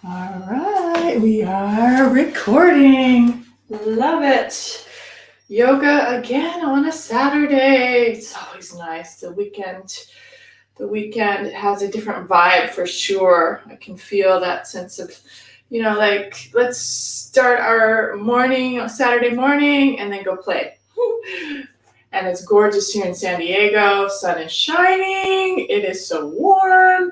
All right, we are recording. Love it. Yoga again on a Saturday. It's always nice. The weekend has a different vibe for sure. I can feel that sense of, like let's start our morning, Saturday morning, and then go play. And it's gorgeous here in San Diego. Sun is shining. It is so warm.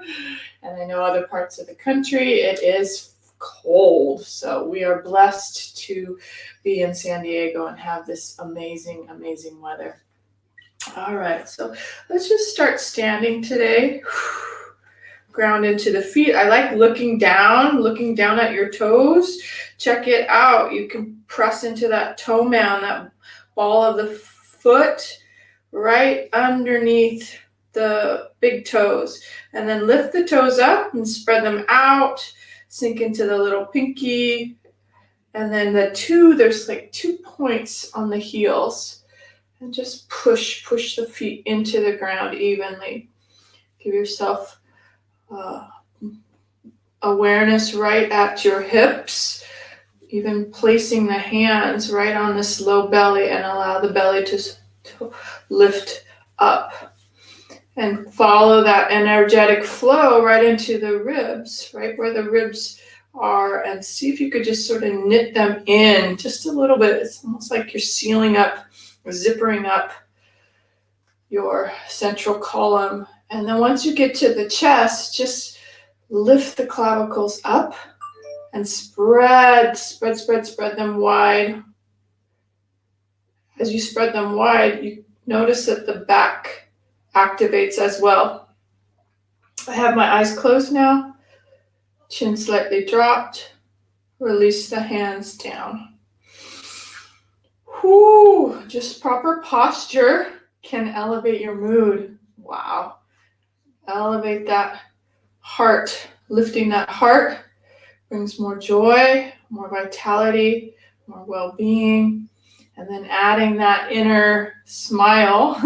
And I know other parts of the country, it is cold. So we are blessed to be in San Diego and have this amazing, amazing weather. All right, so let's just start standing today. Ground into the feet. I like looking down at your toes. Check it out. You can press into that toe mound, that ball of the foot right underneath the big toes, and then lift the toes up and spread them out, sink into the little pinky, and then there's like 2 points on the heels, and just push the feet into the ground evenly. Give yourself awareness right at your hips, even placing the hands right on this low belly, and allow the belly to lift up. And follow that energetic flow right into the ribs, right where the ribs are, and see if you could just sort of knit them in just a little bit. It's almost like you're sealing up, zippering up your central column. And then once you get to the chest, just lift the clavicles up and spread them wide. As you spread them wide, you notice that the back activates as well. I have my eyes closed now, chin slightly dropped, release the hands down. Whew, just proper posture can elevate your mood. Wow. Elevate that heart. Lifting that heart brings more joy, more vitality, more well-being, and then adding that inner smile,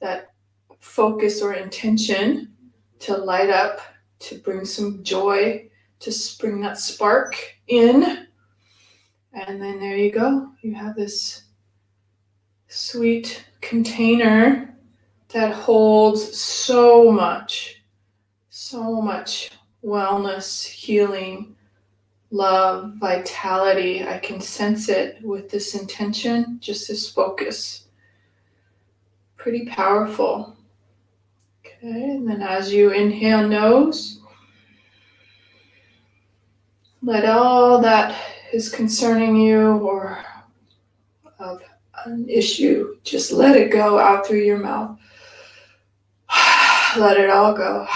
that focus or intention to light up, to bring some joy, to bring that spark in. And then there you go. You have this sweet container that holds so much wellness, healing, love, vitality. I can sense it with this intention, just this focus. Pretty powerful. Okay, and then as you inhale nose, let all that is concerning you or of an issue, just let it go out through your mouth. Let it all go.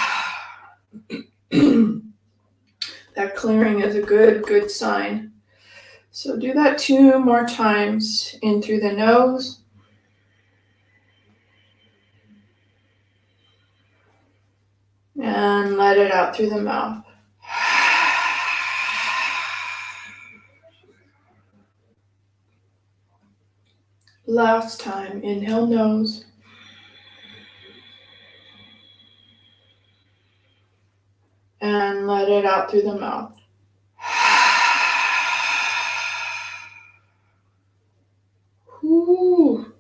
That clearing is a good sign. So do that 2 more times, in through the nose. And let it out through the mouth. Last time, inhale nose. And let it out through the mouth. Whew.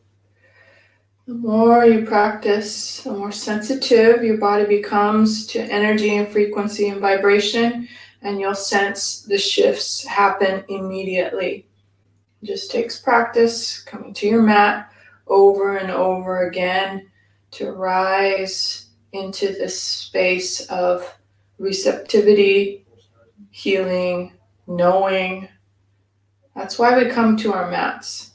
The more you practice, the more sensitive your body becomes to energy and frequency and vibration, and you'll sense the shifts happen immediately. It just takes practice, coming to your mat over and over again to rise into this space of receptivity, healing, knowing. That's why we come to our mats,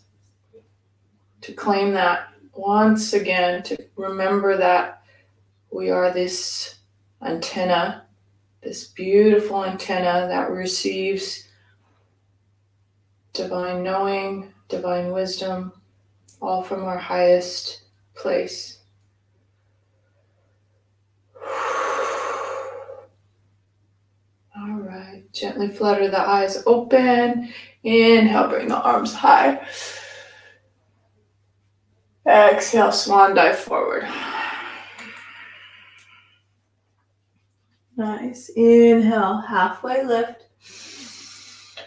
to claim that once again, to remember that we are this antenna, this beautiful antenna that receives divine knowing, divine wisdom, all from our highest place. All right, gently flutter the eyes open. Inhale, bring the arms high. Exhale, swan dive forward. Nice. Inhale, halfway lift.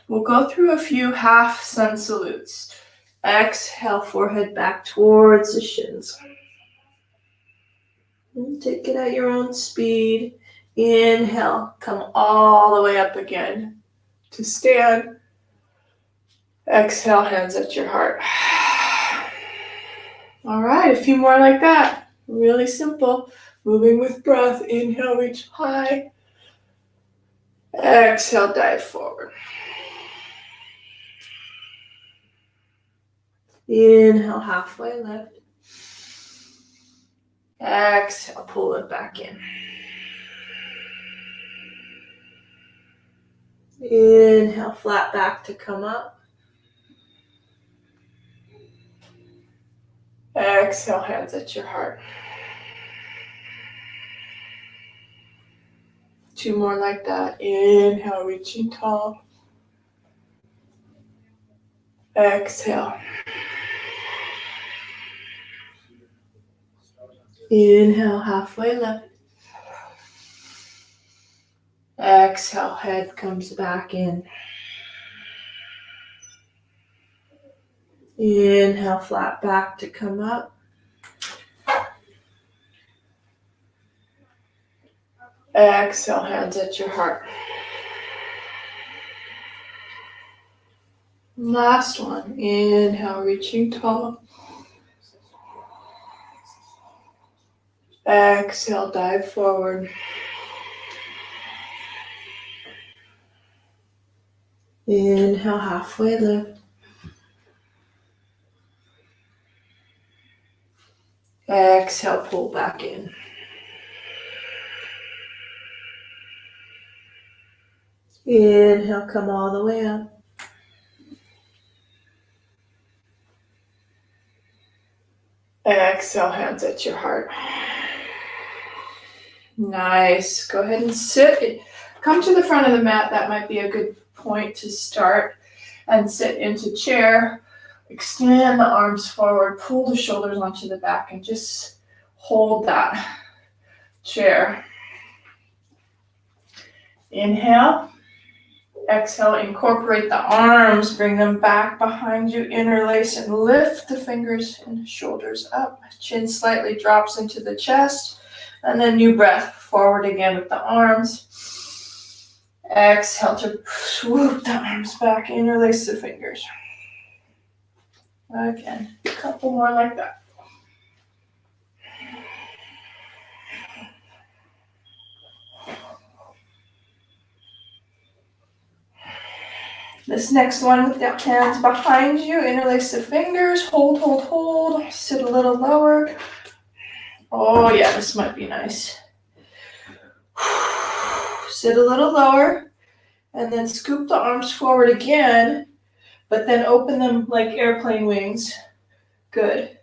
We'll go through a few half sun salutes. Exhale, forehead back towards the shins. And take it at your own speed. Inhale, come all the way up again to stand. Exhale, hands at your heart. All right, a few more like that. Really simple. Moving with breath. Inhale, reach high. Exhale, dive forward. Inhale, halfway lift. Exhale, pull it back in. Inhale, flat back to come up. Exhale, hands at your heart. Two more like that. Inhale, reaching tall. Exhale. Inhale, halfway lift. Exhale, head comes back in. Inhale, flat back to come up. Exhale, hands at your heart. Last one. Inhale, reaching tall. Exhale, dive forward. Inhale, halfway lift. Exhale, pull back in. Inhale, come all the way up. Exhale, hands at your heart. Nice. Go ahead and sit. Come to the front of the mat. That might be a good point to start. And sit into chair. Extend the arms forward. Pull the shoulders onto the back and just hold that chair. Inhale. Exhale, incorporate the arms, bring them back behind you, interlace and lift the fingers and shoulders up. Chin slightly drops into the chest, and then new breath, forward again with the arms. Exhale to swoop the arms back, interlace the fingers. Again, a couple more like that. This next one with the hands behind you, interlace the fingers, hold, hold, hold, sit a little lower. Oh yeah, this might be nice. Sit a little lower, and then scoop the arms forward again, but then open them like airplane wings. Good,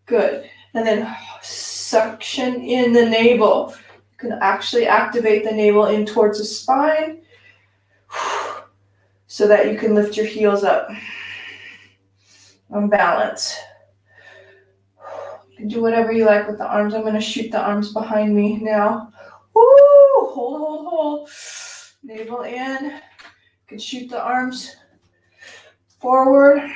good. And then suction in the navel. You can actually activate the navel in towards the spine, so that you can lift your heels up on balance. You can do whatever you like with the arms. I'm going to shoot the arms behind me now. Woo! Hold, hold, hold. Navel in. You can shoot the arms forward.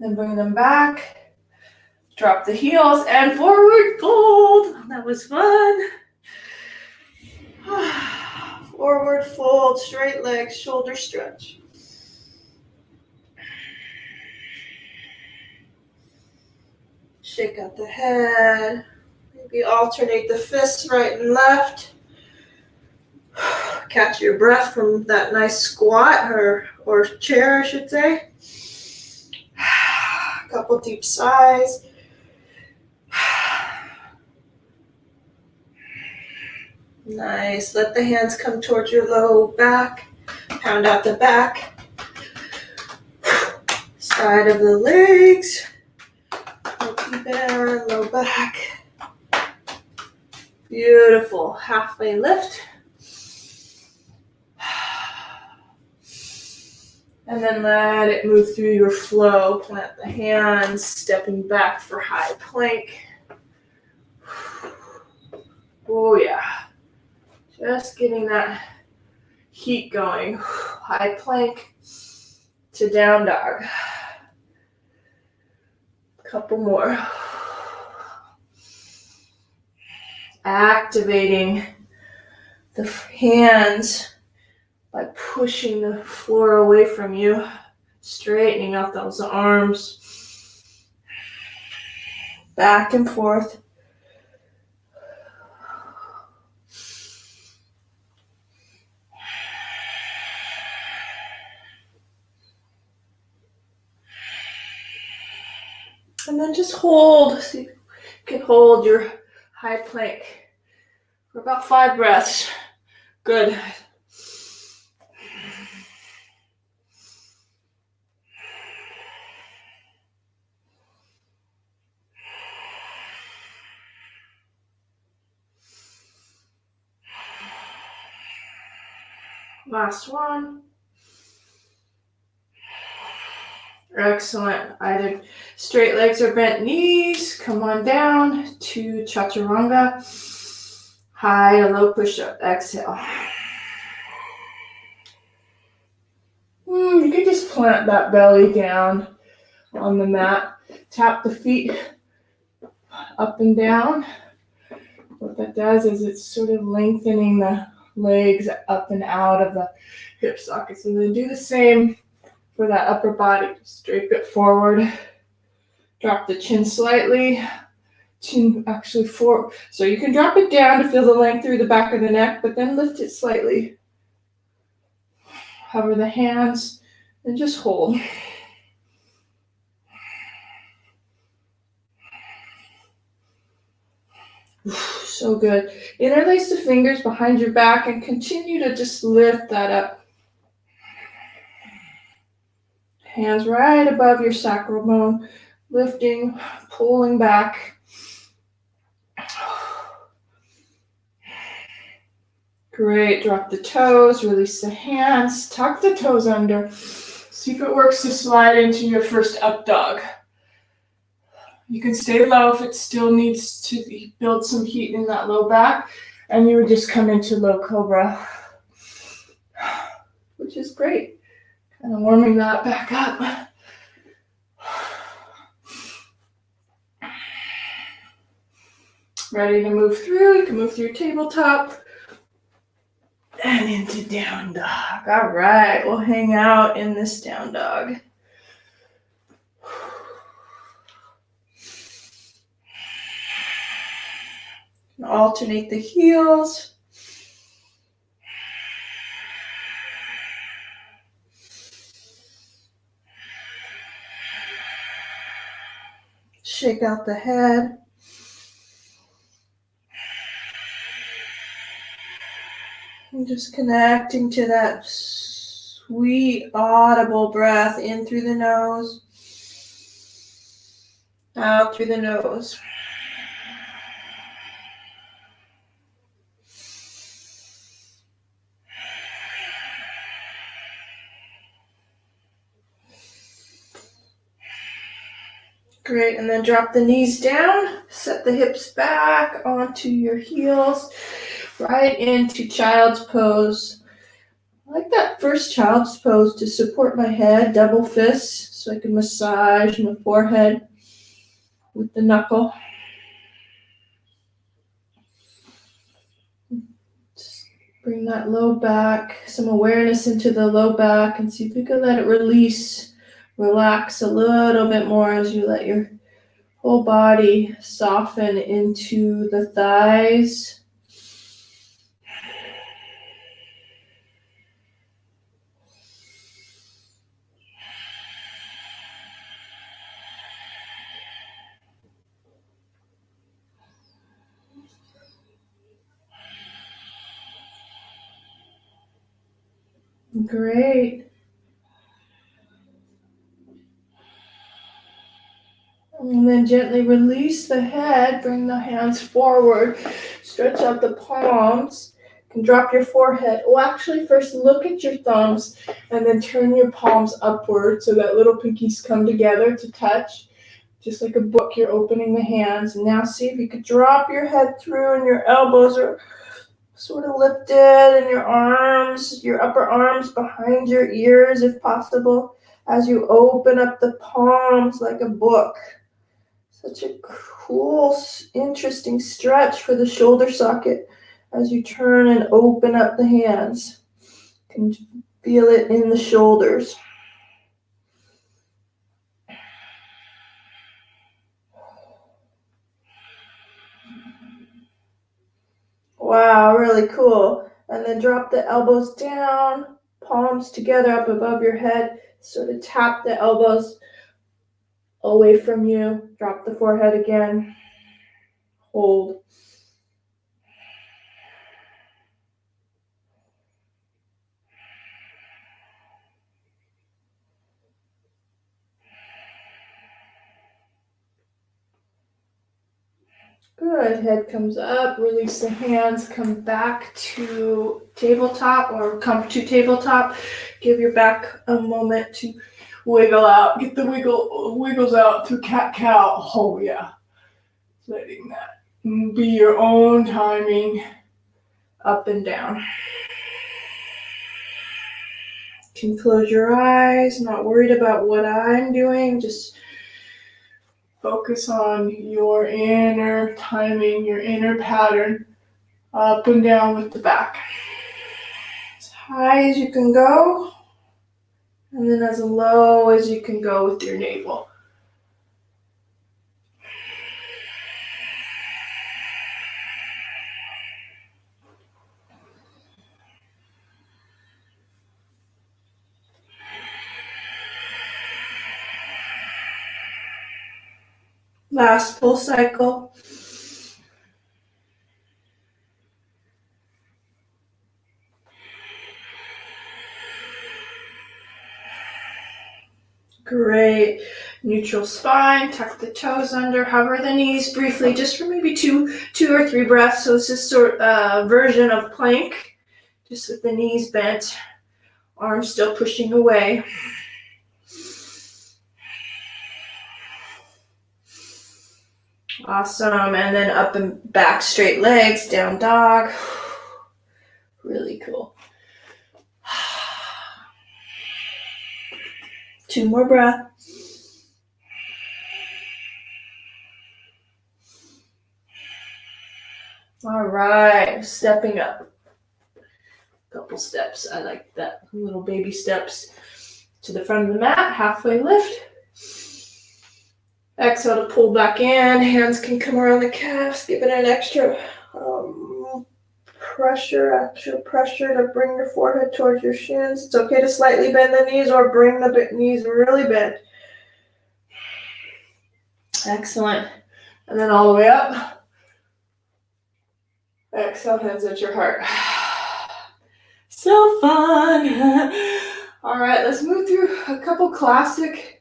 Then bring them back. Drop the heels and forward fold. That was fun. Forward fold, straight legs, shoulder stretch. Shake out the head. Maybe alternate the fists right and left. Catch your breath from that nice squat or chair, I should say. A couple deep sighs. Nice. Let the hands come towards your low back. Pound out the back. Side of the legs. Looking down, low back. Beautiful. Halfway lift. And then let it move through your flow. Plant the hands, stepping back for high plank. Oh yeah. Just getting that heat going. High plank to down dog. Couple more. Activating the hands by pushing the floor away from you, straightening out those arms, back and forth. And then just hold. See if you can hold your high plank for about 5 breaths. Good. Last one. Excellent. Either straight legs or bent knees. Come on down to chaturanga. High to low push-up. Exhale. You can just plant that belly down on the mat. Tap the feet up and down. What that does is it's sort of lengthening the legs up and out of the hip sockets. And then do the same for that upper body. Just drape it forward. Drop the chin slightly. Chin actually forward. So you can drop it down to feel the length through the back of the neck, but then lift it slightly. Hover the hands and just hold. So good. Interlace the fingers behind your back and continue to just lift that up. Hands right above your sacral bone, lifting, pulling back. Great. Drop the toes, release the hands, tuck the toes under. See if it works to slide into your first up dog. You can stay low if it still needs to build some heat in that low back, and you would just come into low cobra, which is great. Kind of warming that back up. Ready to move through? You can move through tabletop and into down dog. All right, we'll hang out in this down dog. Alternate the heels. Shake out the head. And just connecting to that sweet, audible breath in through the nose, out through the nose. Great, and then drop the knees down, set the hips back onto your heels, right into child's pose. I like that first child's pose to support my head, double fists, so I can massage my forehead with the knuckle. Just bring that low back, some awareness into the low back, and see if you can let it release, relax a little bit more as you let your whole body soften into the thighs. Great. And then gently release the head, bring the hands forward, stretch out the palms, you can drop your forehead. Well, actually, first look at your thumbs and then turn your palms upward so that little pinkies come together to touch. Just like a book, you're opening the hands. And now see if you could drop your head through and your elbows are sort of lifted and your arms, your upper arms behind your ears if possible, as you open up the palms like a book. Such a cool, interesting stretch for the shoulder socket as you turn and open up the hands. You can feel it in the shoulders. Wow, really cool. And then drop the elbows down, palms together up above your head. Sort of tap the elbows away from you. Drop the forehead again. Hold. Good. Head comes up. Release the hands. Come back to tabletop or come to tabletop. Give your back a moment to wiggle out. Get the wiggles out through cat-cow. Oh, yeah. Letting that be your own timing. Up and down. You can close your eyes. Not worried about what I'm doing. Just focus on your inner timing, your inner pattern, up and down with the back. As high as you can go, and then as low as you can go with your navel. Last full cycle. Great. Neutral spine, tuck the toes under, hover the knees briefly, just for maybe two or three breaths. So this is sort of version of plank, just with the knees bent, arms still pushing away. Awesome. And then up and back, straight legs, down dog. Really cool. 2 more breaths. All right, stepping up. Couple steps. I like that. Little baby steps to the front of the mat. Halfway lift. Exhale to pull back in. Hands can come around the calves. Give it an extra extra pressure to bring your forehead towards your shins. It's okay to slightly bend the knees or bring the knees really bent. Excellent. And then all the way up. Exhale, hands at your heart. So fun. All right, let's move through a couple classic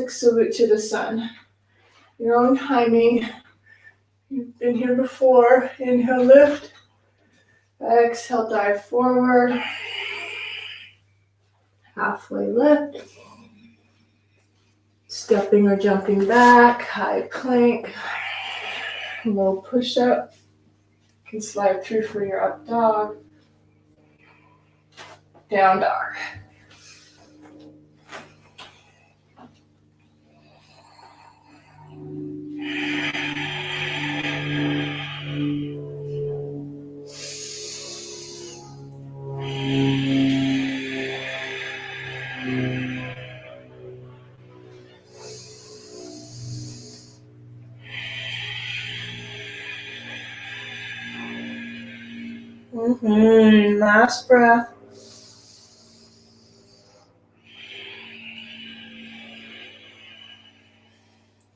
salute to the sun. Your own timing. You've been here before. Inhale, lift. Exhale, dive forward. Halfway lift. Stepping or jumping back. High plank. Low push-up. You can slide through for your up dog. Down dog. Last breath.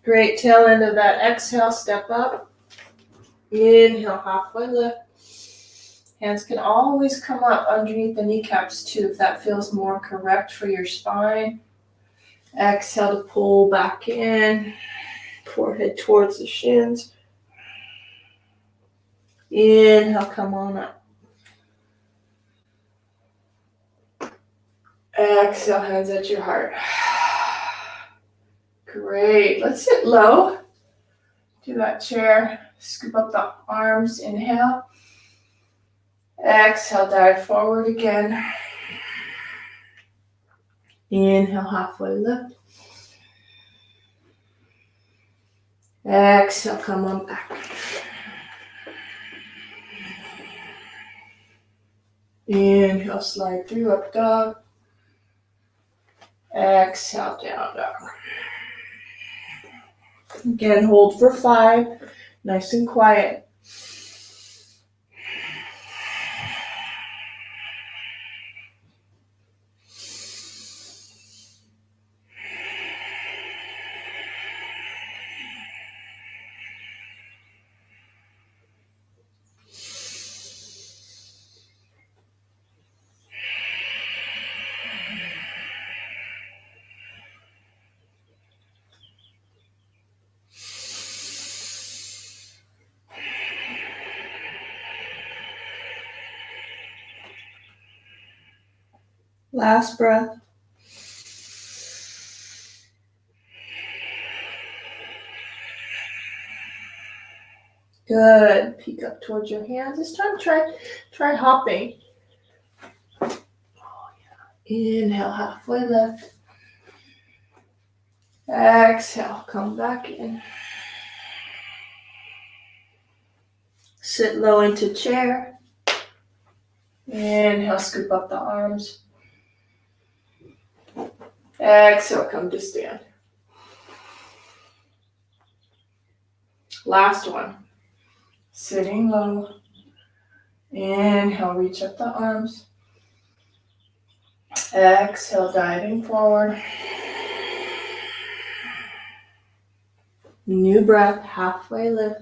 Great. Tail end of that exhale, step up. Inhale, halfway lift. Hands can always come up underneath the kneecaps too, if that feels more correct for your spine. Exhale to pull back in. Forehead towards the shins. Inhale, come on up. Exhale, hands at your heart. Great. Let's sit low. Do that chair. Scoop up the arms. Inhale. Exhale, dive forward again. Inhale, halfway lift. Exhale, come on back. Inhale, slide through, up dog. Exhale, down dog. Again, hold for 5. Nice and quiet. Last breath. Good. Peek up towards your hands. This time try hopping. Inhale, halfway lift. Exhale, come back in. Sit low into chair. Inhale, scoop up the arms. Exhale, come to stand. Last one. Sitting low. Inhale, reach up the arms. Exhale, diving forward. New breath, halfway lift.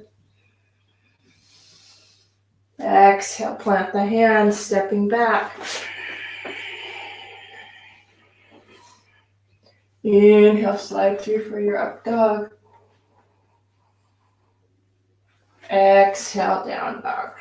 Exhale, plant the hands, stepping back. Inhale, slide through for your up dog. Exhale, down dog.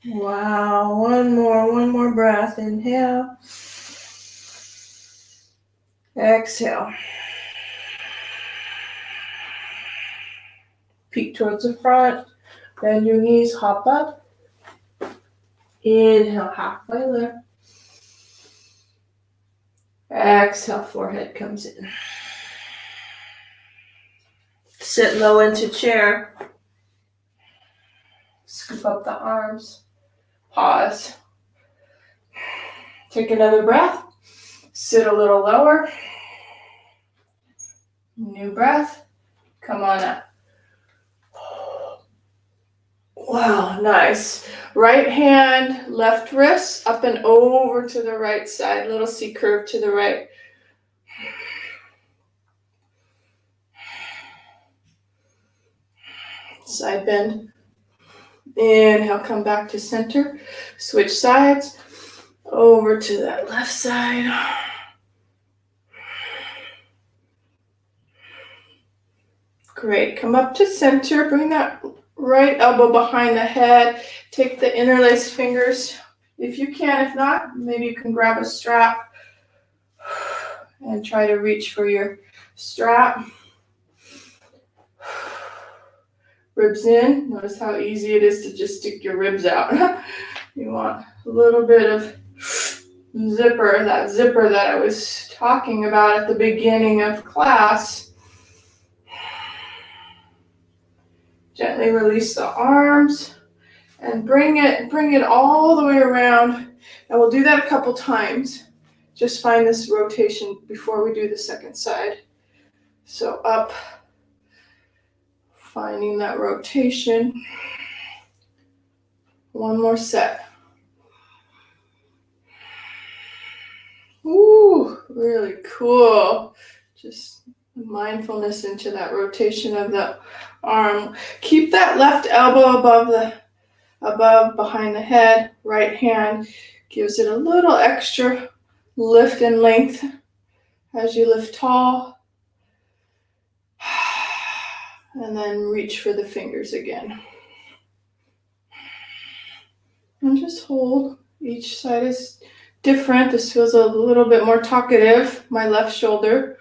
Wow, one more breath. Inhale. Exhale. Peek towards the front. Bend your knees, hop up. Inhale, halfway lift. Exhale, forehead comes in. Sit low into chair. Scoop up the arms. Pause. Take another breath. Sit a little lower. New breath. Come on up. Wow, nice. Right hand, left wrist, up and over to the right side. Little C curve to the right. Side bend. Inhale, come back to center. Switch sides. Over to that left side. Great. Come up to center. Bring that right elbow behind the head. Take the interlaced fingers if you can. If not, maybe you can grab a strap and try to reach for your strap. Ribs in. Notice how easy it is to just stick your ribs out. You want a little bit of zipper, that zipper that I was talking about at the beginning of class. Gently release the arms and bring it all the way around. And we'll do that a couple times. Just find this rotation before we do the second side. So up, finding that rotation. One more set. Ooh, really cool. Just mindfulness into that rotation of the arm. Keep that left elbow above behind the head. Right hand gives it a little extra lift and length as you lift tall. And then reach for the fingers again. And just hold. Each side is different. This feels a little bit more talkative, my left shoulder.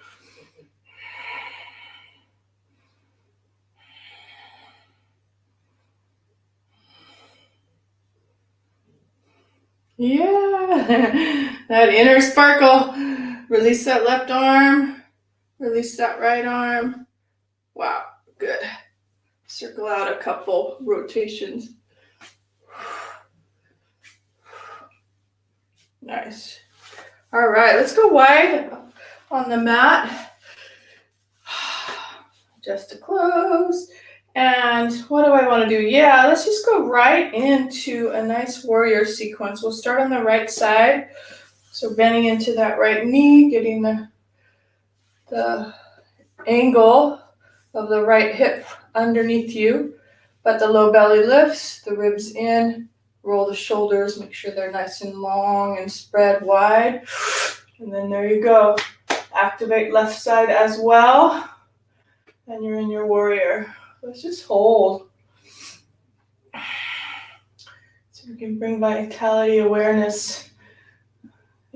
Yeah, that inner sparkle. Release that left arm. Release that right arm. Wow, good. Circle out a couple rotations. Nice. All right, let's go wide on the mat. Just to close. And what do I want to do? Yeah, let's just go right into a nice warrior sequence. We'll start on the right side. So bending into that right knee, getting the angle of the right hip underneath you, but the low belly lifts, the ribs in, roll the shoulders, make sure they're nice and long and spread wide. And then there you go. Activate left side as well. And you're in your warrior. Let's just hold. So we can bring vitality, awareness,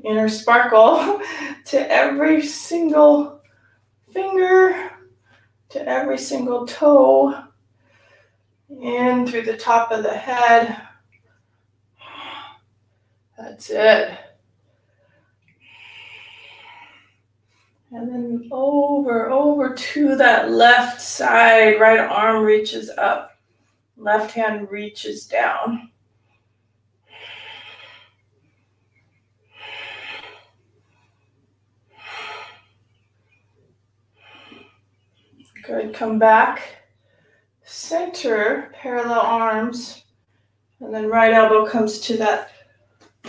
inner sparkle to every single finger, to every single toe, in through the top of the head. That's it. And then over to that left side. Right arm reaches up. Left hand reaches down. Good. Come back. Center, parallel arms. And then right elbow comes to that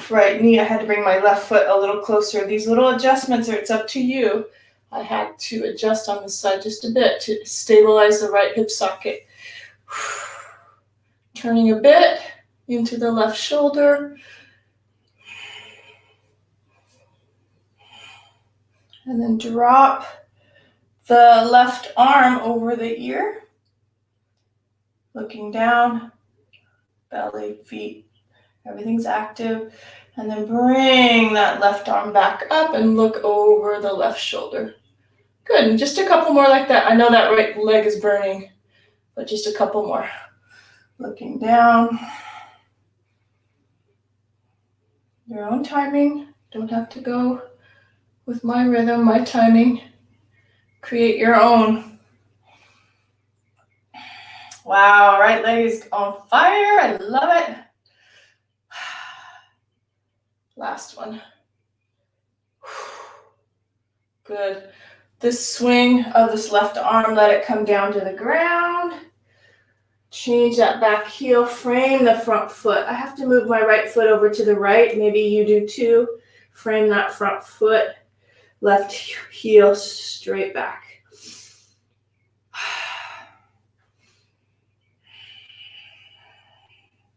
right knee. I had to bring my left foot a little closer. These little adjustments it's up to you. I had to adjust on this side just a bit to stabilize the right hip socket. Turning a bit into the left shoulder. And then drop the left arm over the ear. Looking down, belly, feet, everything's active. And then bring that left arm back up and look over the left shoulder. Good, and just a couple more like that. I know that right leg is burning, but just a couple more. Looking down. Your own timing. Don't have to go with my rhythm, my timing. Create your own. Wow, right leg is on fire. I love it. Last one. Good. This swing of this left arm, let it come down to the ground. Change that back heel, frame the front foot. I have to move my right foot over to the right. Maybe you do too. Frame that front foot. Left heel straight back.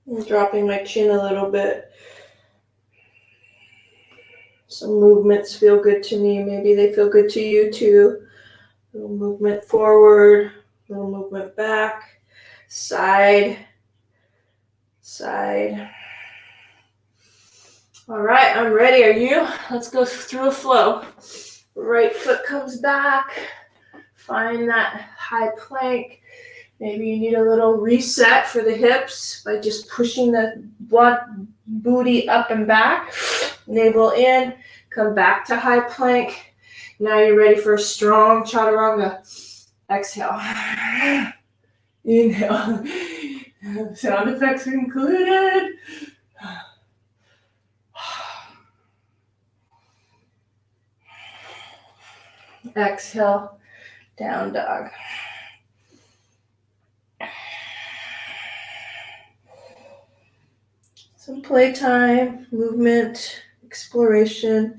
I'm dropping my chin a little bit. Some movements feel good to me. Maybe they feel good to you too. A little movement forward, a little movement back, side, side. All right, I'm ready. Are you? Let's go through a flow. Right foot comes back. Find that high plank. Maybe you need a little reset for the hips by just pushing the booty up and back. Navel in, come back to high plank. Now you're ready for a strong chaturanga. Exhale. Inhale. Sound effects included. Exhale, down dog. Some playtime, movement, exploration.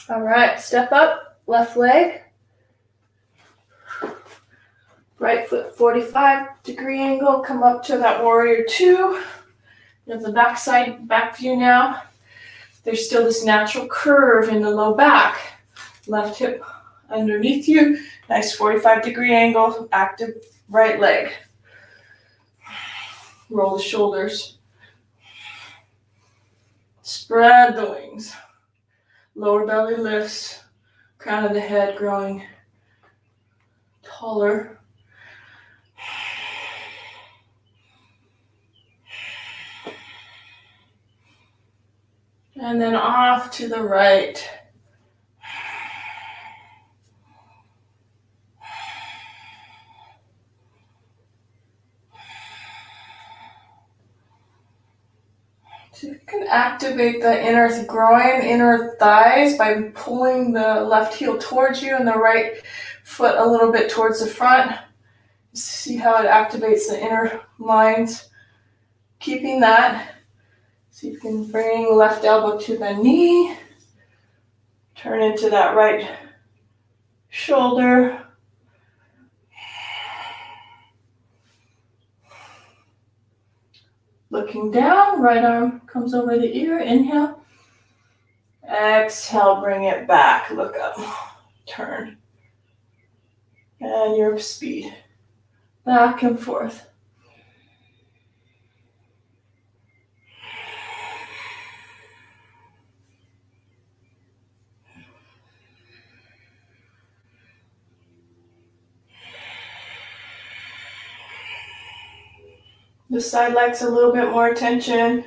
All right, step up, left leg. Right foot 45-degree angle, come up to that warrior two. You have the back side, back view now. There's still this natural curve in the low back. Left hip underneath you, nice 45-degree angle, active right leg. Roll the shoulders. Spread the wings. Lower belly lifts, crown of the head growing taller. And then off to the right. So you can activate the inner groin, inner thighs by pulling the left heel towards you and the right foot a little bit towards the front. See how it activates the inner lines. Keeping that. So you can bring left elbow to the knee. Turn into that right shoulder. Looking down, right arm comes over the ear. Inhale. Exhale, bring it back. Look up. Turn. And your speed. Back and forth. This side likes a little bit more attention.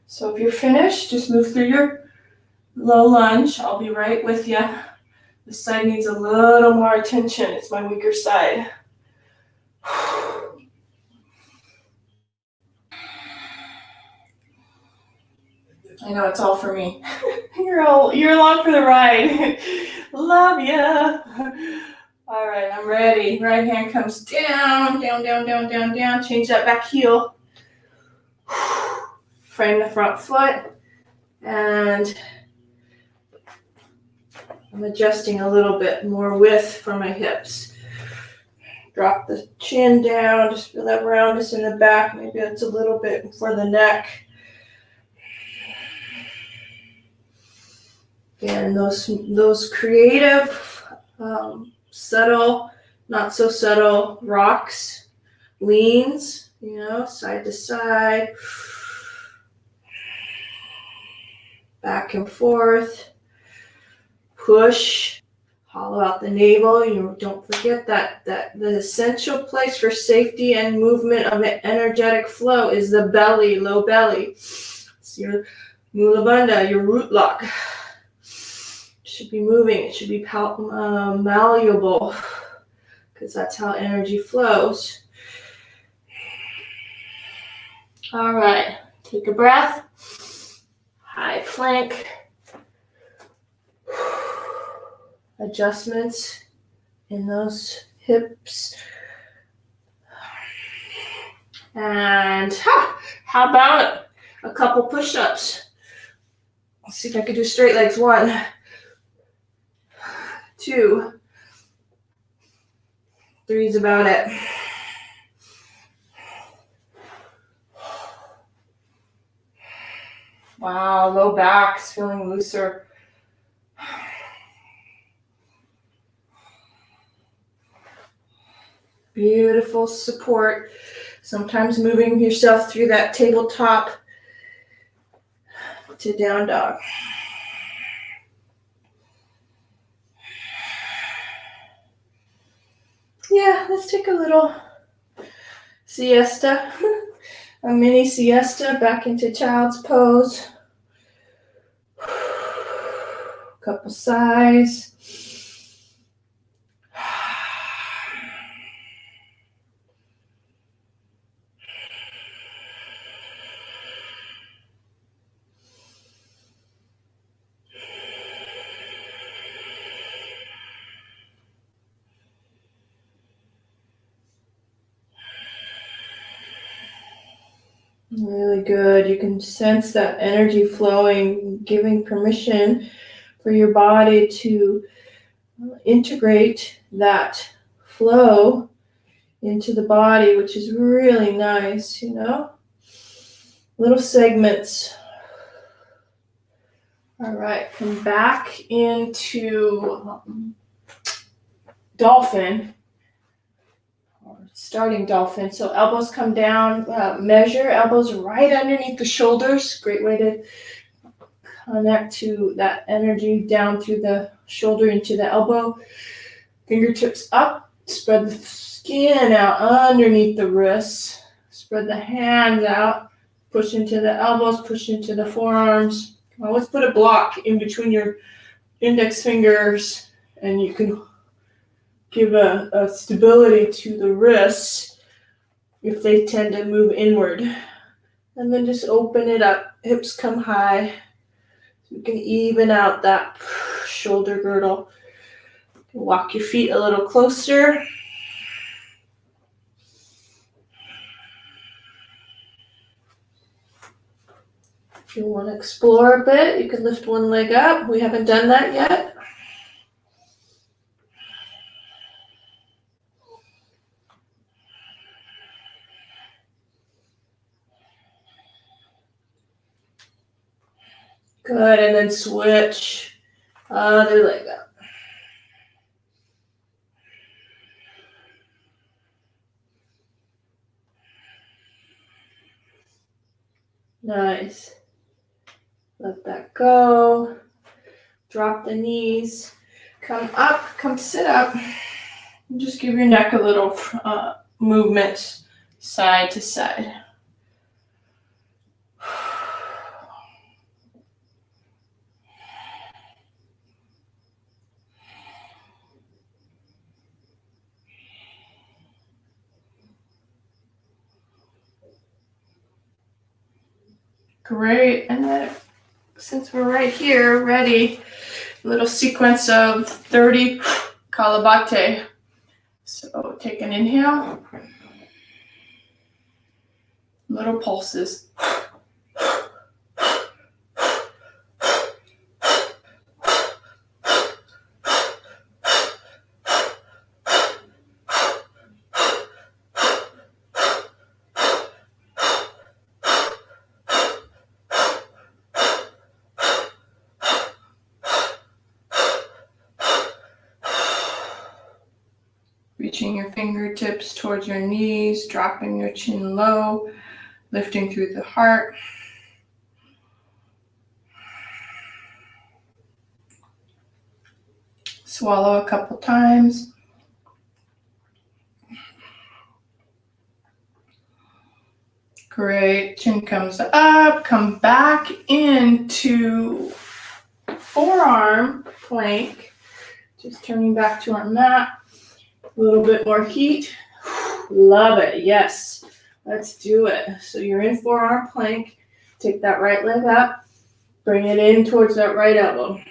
So if you're finished, just move through your low lunge. I'll be right with you. This side needs a little more attention. It's my weaker side. I know it's all for me. You're along for the ride. Love ya. All right, I'm ready. Right hand comes down, down, down, down, down, down. Change that back heel. Frame the front foot. And I'm adjusting a little bit more width for my hips. Drop the chin down. Just feel that roundness in the back. Maybe that's a little bit for the neck. And those creative, subtle, not so subtle rocks, leans, side to side, back and forth, push, hollow out the navel. You don't forget that the essential place for safety and movement of an energetic flow is the belly, low belly. It's your mula bandha, your root lock. Should be moving. It should be malleable, because that's how energy flows. All right, take a breath. High plank. Adjustments in those hips. And how about a couple push-ups? Let's see if I can do straight legs. 1, 2, 3 is about it. Wow, low back's feeling looser. Beautiful support. Sometimes moving yourself through that tabletop to down dog. Yeah, let's take a little siesta, a mini siesta back into child's pose. Couple sighs. Really good. You can sense that energy flowing, giving permission for your body to integrate that flow into the body, which is really nice, you know? Little segments. All right, come back into dolphin, or starting dolphin. So elbows come down, measure elbows right underneath the shoulders. Great way to connect to that energy down through the shoulder into the elbow. Fingertips up, spread the skin out underneath the wrists. Spread the hands out, push into the elbows, push into the forearms. Always put a block in between your index fingers, and you can give a stability to the wrists if they tend to move inward. And then just open it up. Hips come high. You can even out that shoulder girdle. Walk your feet a little closer. If you want to explore a bit, you can lift one leg up. We haven't done that yet. Good, and then switch. Other leg up. Nice. Let that go. Drop the knees. Come up, come sit up. And just give your neck a little movement side to side. Great. And then since we're right here, ready, a little sequence of 30 Kalabate. So take an inhale. Little pulses. Reaching your fingertips towards your knees, dropping your chin low, lifting through the heart. Swallow a couple times. Great. Chin comes up. Come back into forearm plank. Just turning back to our mat. A little bit more heat. Love it. Yes. Let's do it. So you're in forearm plank. Take that right leg up. Bring it in towards that right elbow.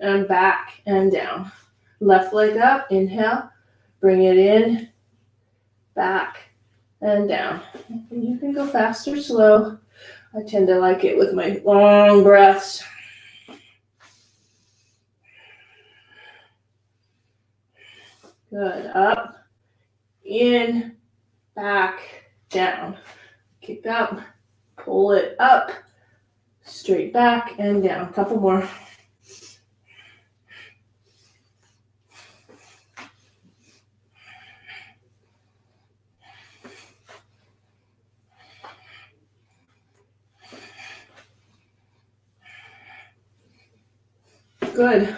And back and down. Left leg up. Inhale. Bring it in. Back and down. And you can go fast or slow. I tend to like it with my long breaths. Good. Up, in, back, down. Kick up, pull it up, straight back and down. A couple more. Good.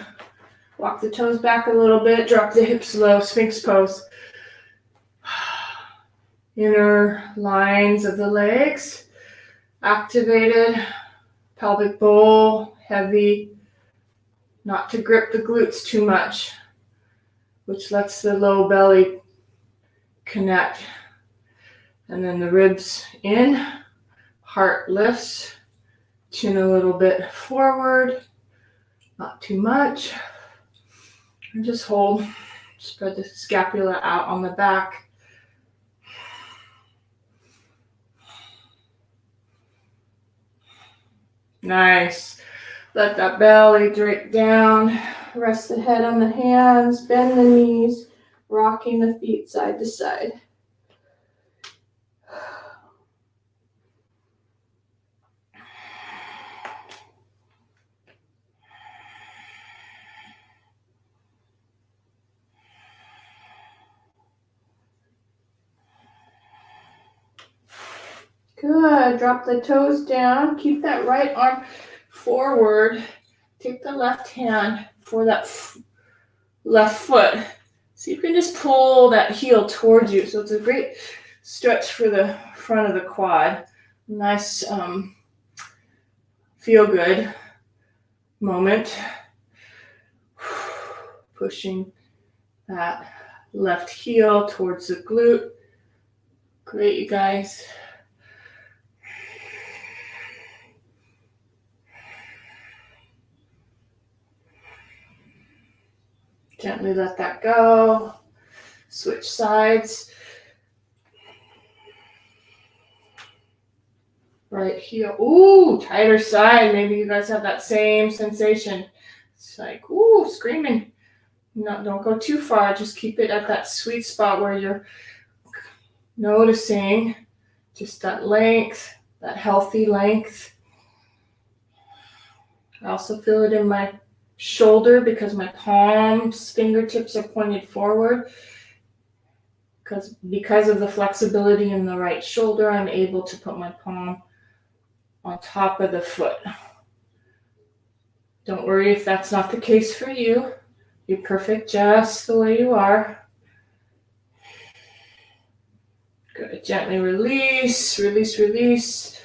Walk the toes back a little bit. Drop the hips low. Sphinx pose. Inner lines of the legs activated. Pelvic bowl heavy. Not to grip the glutes too much, which lets the low belly connect. And then the ribs in. Heart lifts. Chin a little bit forward. Not too much. And just hold. Spread the scapula out on the back. Nice. Let that belly drape down. Rest the head on the hands, bend the knees, rocking the feet side to side. Good. Drop the toes down. Keep that right arm forward. Take the left hand for that left foot. So you can just pull that heel towards you. So it's a great stretch for the front of the quad. Nice feel good moment. Pushing that left heel towards the glute. Great, you guys. Gently let that go. Switch sides. Right heel. Ooh, tighter side. Maybe you guys have that same sensation. It's like, ooh, screaming. No, don't go too far. Just keep it at that sweet spot where you're noticing just that length, that healthy length. I also feel it in my shoulder because my palms, fingertips are pointed forward. Because of the flexibility in the right shoulder, I'm able to put my palm on top of the foot. Don't worry if that's not the case for you. You're perfect just the way you are. Good. Gently release, release, release.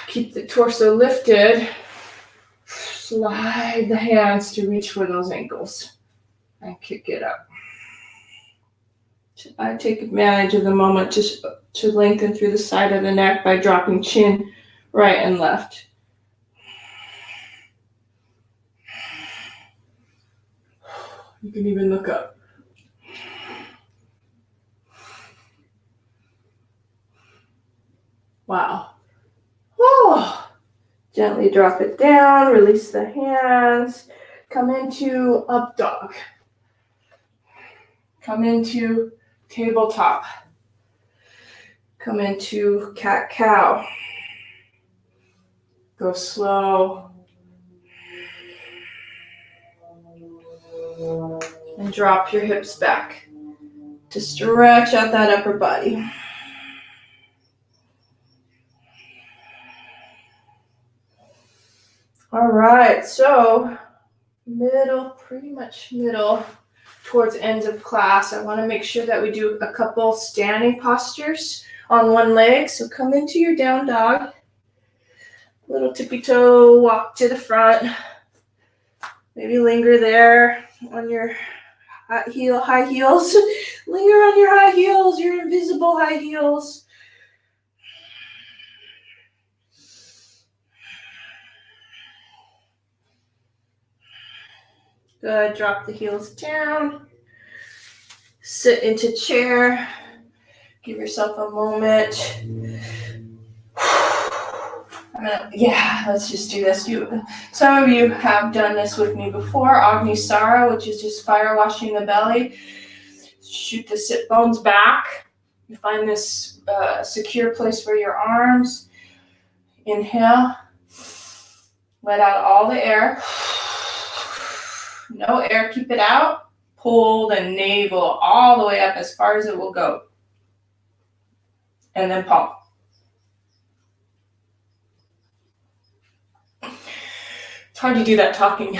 Keep the torso lifted. Slide the hands to reach for those ankles and kick it up. I take advantage of the moment to lengthen through the side of the neck by dropping chin right and left. You can even look up. Wow. Oh. Gently drop it down, release the hands. Come into up dog. Come into tabletop. Come into cat cow. Go slow. And drop your hips back to stretch out that upper body. All right, so pretty much middle towards ends of class. I want to make sure that we do a couple standing postures on one leg. So come into your down dog. Little tippy toe walk to the front. Maybe linger there on your high heels. Linger on your high heels, your invisible high heels. Good. Drop the heels down. Sit into chair. Give yourself a moment. Let's just do this. Some of you have done this with me before. Agni Sara, which is just fire washing the belly. Shoot the sit bones back. You find this secure place for your arms. Inhale. Let out all the air. No air, keep it out. Pull the navel all the way up as far as it will go. And then pump. It's hard to do that talking.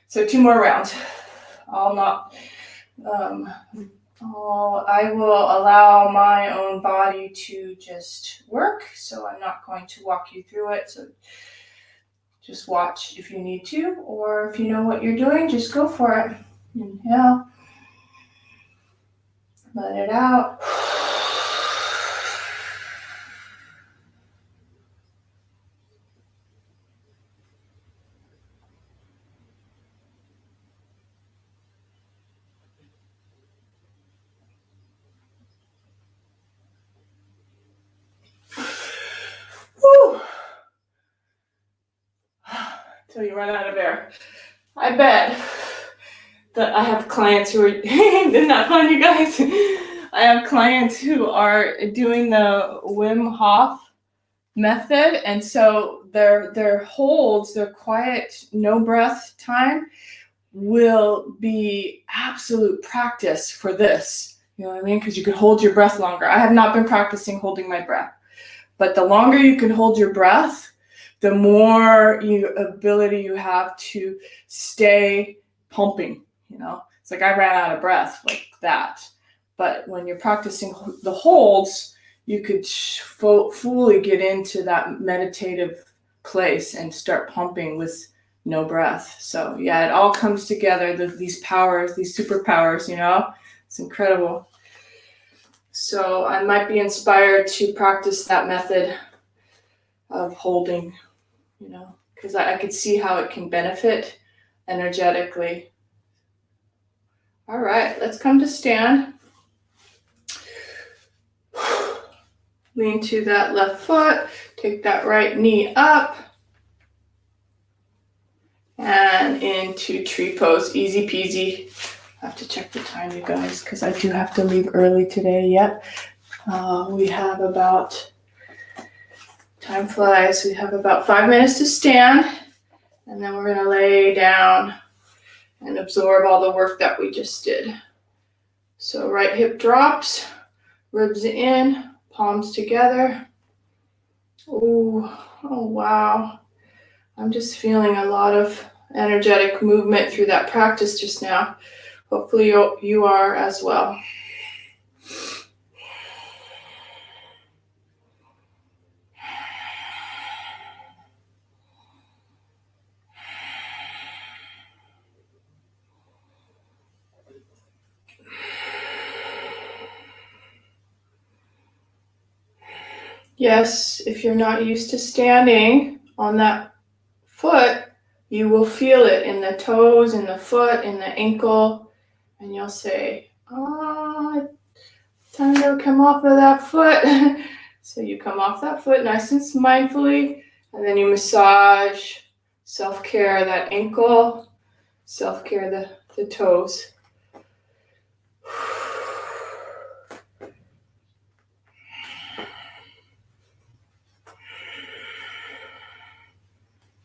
So 2 more rounds. I will allow my own body to just work, so I'm not going to walk you through it. So just watch if you need to, or if you know what you're doing, just go for it. Inhale. Let it out. Whew. till you run out of air. I bet that I have clients who are, isn't that fun, you guys? I have clients who are doing the Wim Hof method, and so their holds, their quiet, no breath time will be absolute practice for this. You know what I mean? Because you could hold your breath longer. I have not been practicing holding my breath, but the longer you can hold your breath, the more ability you have to stay pumping. You know, it's like I ran out of breath like that. But when you're practicing the holds, you could fully get into that meditative place and start pumping with no breath. So yeah, it all comes together, these powers, these superpowers, you know, it's incredible. So I might be inspired to practice that method of holding, you know, because I could see how it can benefit energetically. All right, let's come to stand. Lean to that left foot, take that right knee up, and into tree pose, easy peasy. I have to check the time, you guys, because I do have to leave early today. Yep, we have about, time flies, we have about 5 minutes to stand, and then we're gonna lay down and absorb all the work that we just did. So right hip drops, ribs in, palms together. Ooh, oh wow. I'm just feeling a lot of energetic movement through that practice just now. Hopefully you are as well. Yes, if you're not used to standing on that foot, you will feel it in the toes, in the foot, in the ankle, and you'll say, time to come off of that foot. So you come off that foot nice and mindfully, and then you massage, self-care that ankle, self-care the toes.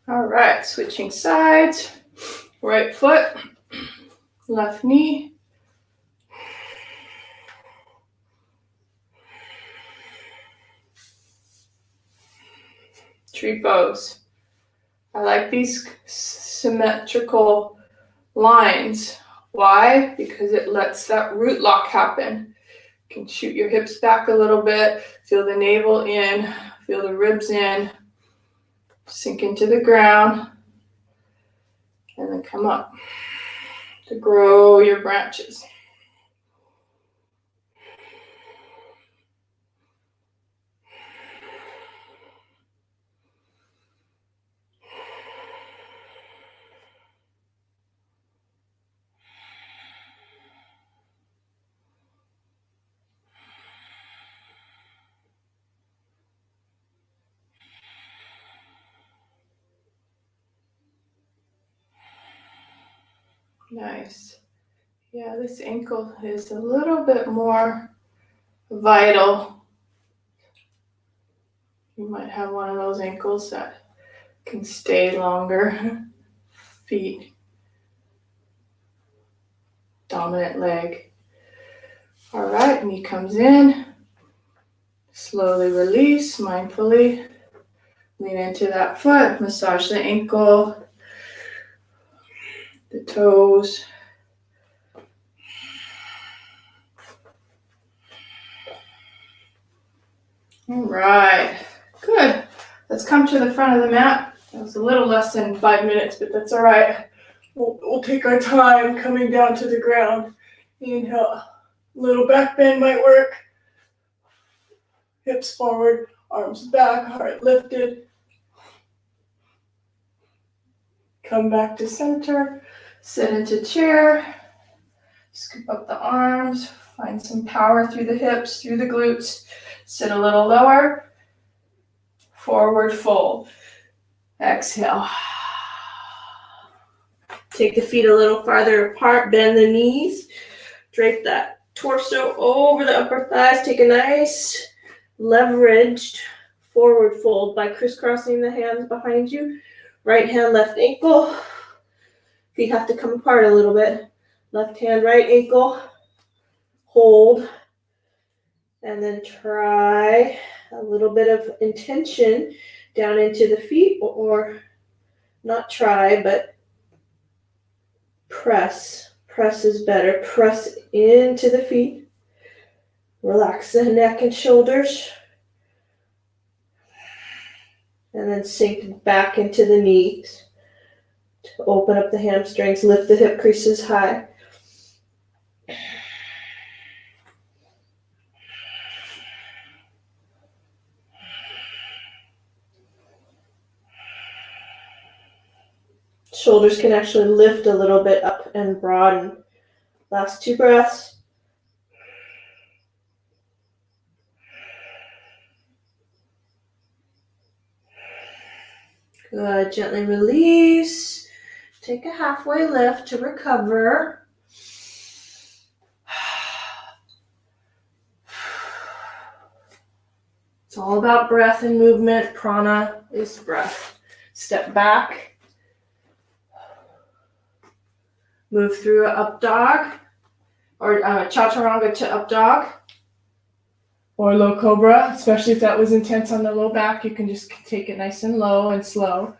All right, switching sides. Right foot, left knee. Tree pose. I like these symmetrical lines. Why? Because it lets that root lock happen. You can shoot your hips back a little bit, feel the navel in, feel the ribs in, sink into the ground, and then come up to grow your branches. Nice. Yeah, this ankle is a little bit more vital. You might have one of those ankles that can stay longer. Feet, dominant leg. All right, knee comes in. Slowly release, mindfully. Lean into that foot, massage the ankle, the toes. All right, good. Let's come to the front of the mat. That was a little less than 5 minutes, but that's all right. We'll take our time coming down to the ground. Inhale, little back bend might work. Hips forward, arms back, heart lifted. Come back to center, sit into chair. Scoop up the arms, find some power through the hips, through the glutes. Sit a little lower, forward fold. Exhale. Take the feet a little farther apart, bend the knees, drape that torso over the upper thighs. Take a nice leveraged forward fold by crisscrossing the hands behind you. Right hand, left ankle. Feet have to come apart a little bit. Left hand, right ankle. Hold. And then try a little bit of intention down into the feet, or not try, but press. Press is better. Press into the feet. Relax the neck and shoulders. And then sink back into the knees. To open up the hamstrings, lift the hip creases high. Shoulders can actually lift a little bit up and broaden. Last 2 breaths. Good. Gently release. Take a halfway lift to recover. It's all about breath and movement. Prana is breath. Step back. Move through an up dog, or chaturanga to up dog, or low cobra, especially if that was intense on the low back. You can just take it nice and low and slow,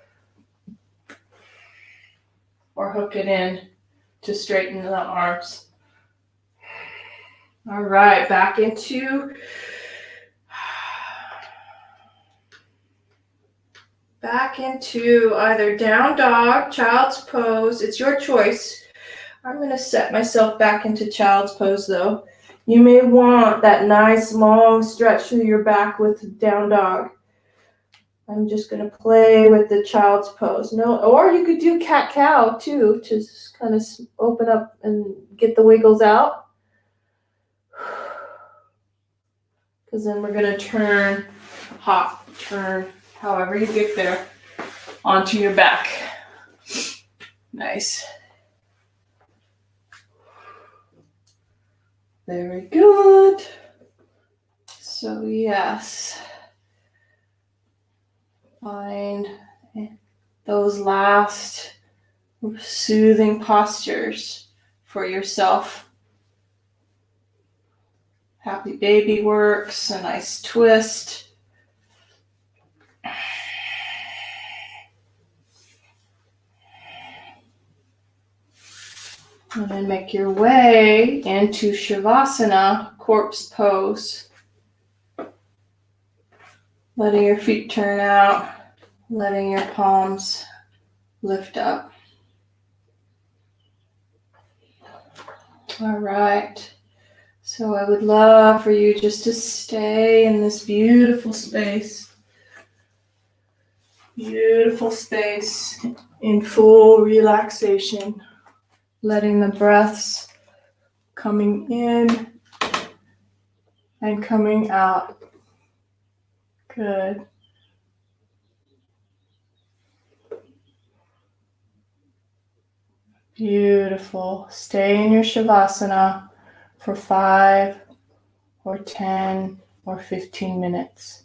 or hook it in to straighten the arms. All right, back into either down dog, child's pose. It's your choice. I'm going to set myself back into child's pose though. You may want that nice long stretch through your back with down dog. I'm just going to play with the child's pose. No, or you could do cat cow too, to just kind of open up and get the wiggles out. Because then we're going to turn, hop, turn, however you get there, onto your back. Nice. Very good. So yes, find those last soothing postures for yourself. Happy baby works, a nice twist. And then make your way into Shavasana, corpse pose. Letting your feet turn out, letting your palms lift up. All right. So I would love for you just to stay in this beautiful space. Beautiful space in full relaxation. Letting the breaths coming in and coming out. Good. Beautiful. Stay in your Shavasana for 5 or 10 or 15 minutes.